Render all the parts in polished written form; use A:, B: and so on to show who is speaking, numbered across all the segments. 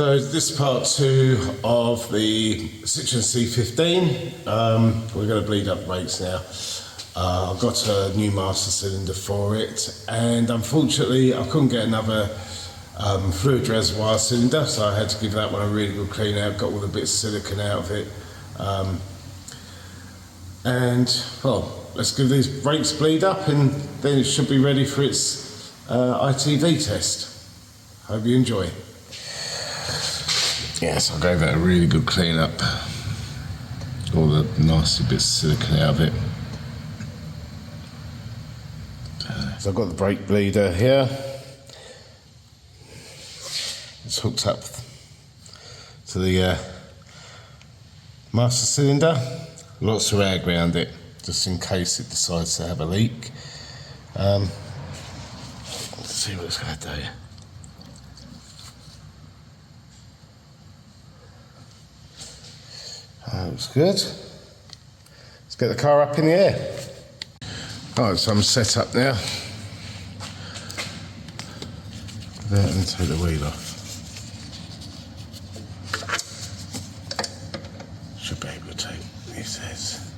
A: So this is part 2 of the Citroen C15. We're going to bleed up brakes now. I've got a new master cylinder for it, and unfortunately I couldn't get another fluid reservoir cylinder, so I had to give that one a really good clean out, got all the bits of silicone out of it. And well, let's give these brakes bleed up and then it should be ready for its ITV test. Hope you enjoy. Yes, I gave that a really good clean up. All the nasty bits of silicone out of it. So I've got the brake bleeder here. It's hooked up to the master cylinder. Lots of air around it, just in case it decides to have a leak. Let's see what it's going to do. That looks good. Let's get the car up in the air. Alright, so I'm set up now. There, and take the wheel off. Should be able to take these heads.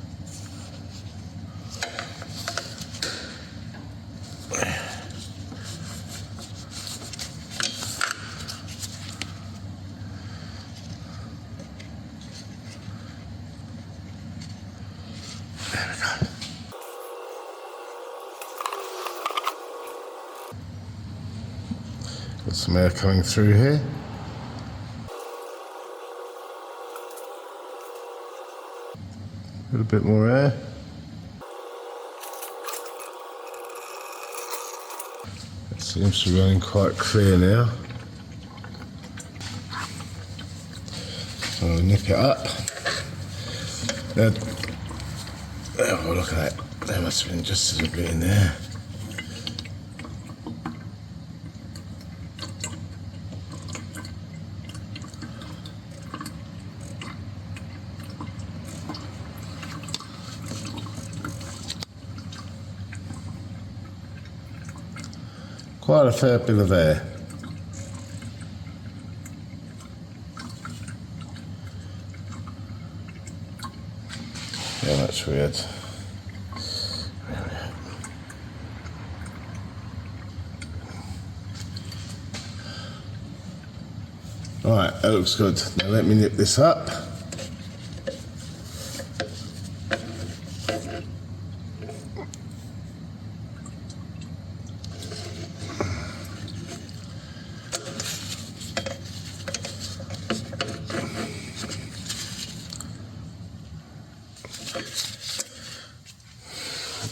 A: There we go. Got some air coming through here. A little bit more air. It seems to be running quite clear now. So I'll nip it up. Now, oh, look at that. There must have been just a little bit in there. Quite a fair bit of air. Yeah, that's weird. Alright, that looks good. Now let me nip this up.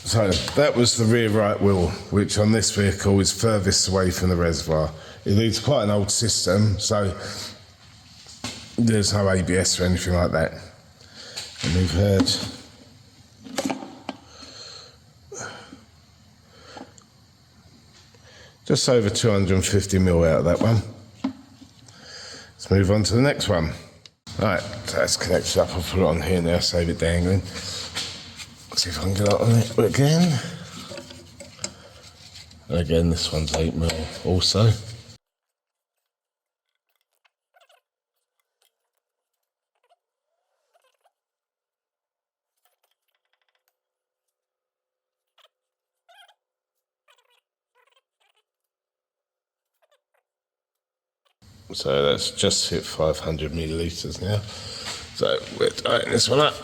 A: So that was the rear right wheel, which on this vehicle is furthest away from the reservoir. It is quite an old system, so there's no ABS or anything like that. And we've heard just over 250 mil out of that one. Let's move on to the next one. Right, so that's connected up. I'll put it on here now, save it dangling. See if I can get it on it again. And again, this one's 8 mil also. So that's just hit 500 millilitres now. So we're tightening this one up.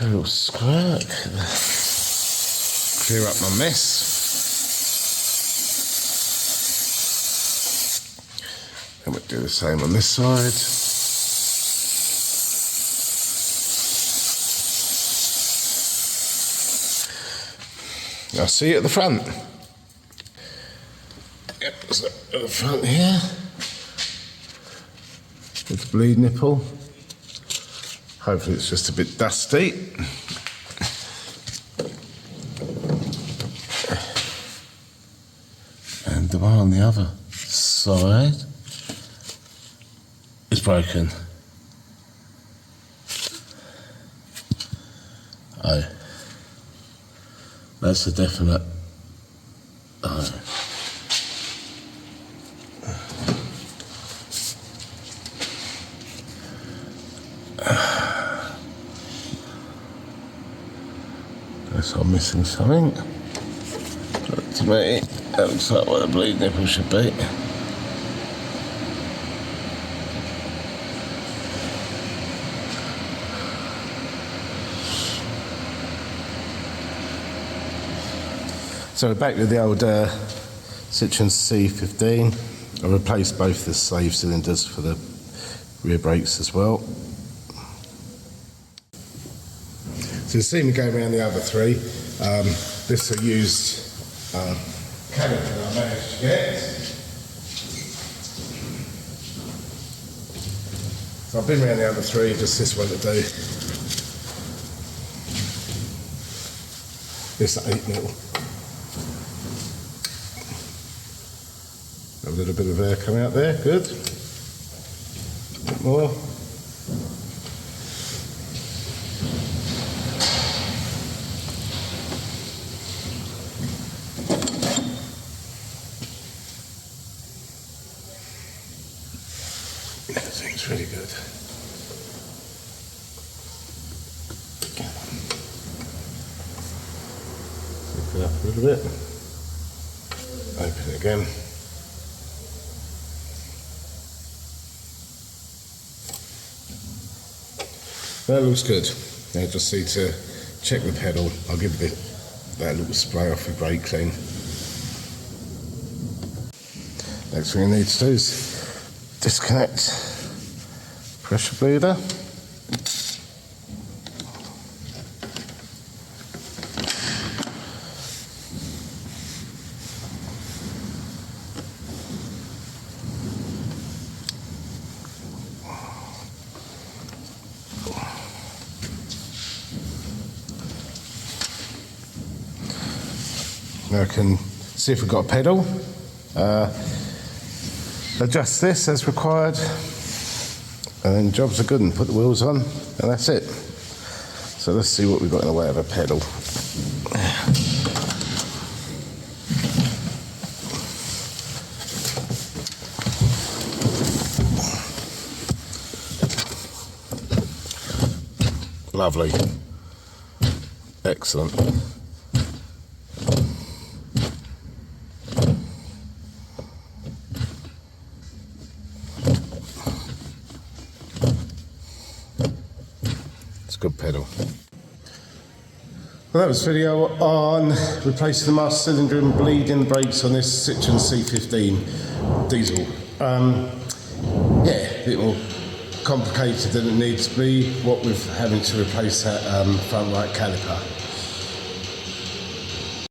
A: A little squirt. Clear up my mess. And we'll do the same on this side. Now see you at the front. Yep, so at the front here. With the bleed nipple. Hopefully it's just a bit dusty. And the one on the other side. is broken. Oh, that's a definite. Oh. Guess I'm missing something. Look to me, that looks like what the bleed nipple should be. So we're back with the old Citroen C15. I replaced both the slave cylinders for the rear brakes as well. So you see me going around the other three. This is a used caliper that I managed to get. So I've been around the other three, just this one to do. This 8mm. A little bit of air coming out there, good. A bit more. Everything's really good. Lift it up a little bit. Open it again. That looks good. Now just need to check the pedal. I'll give that little spray off with brake clean. Next thing you need to do is disconnect pressure bleeder. Now I can see if we've got a pedal. Adjust this as required, and then jobs are good, and put the wheels on, and that's it. So let's see what we've got in the way of a pedal. Lovely. Excellent. Good pedal. Well, that was a video on replacing the master cylinder and bleeding brakes on this Citroen C15 diesel. Yeah, a bit more complicated than it needs to be, what with having to replace that front right caliper.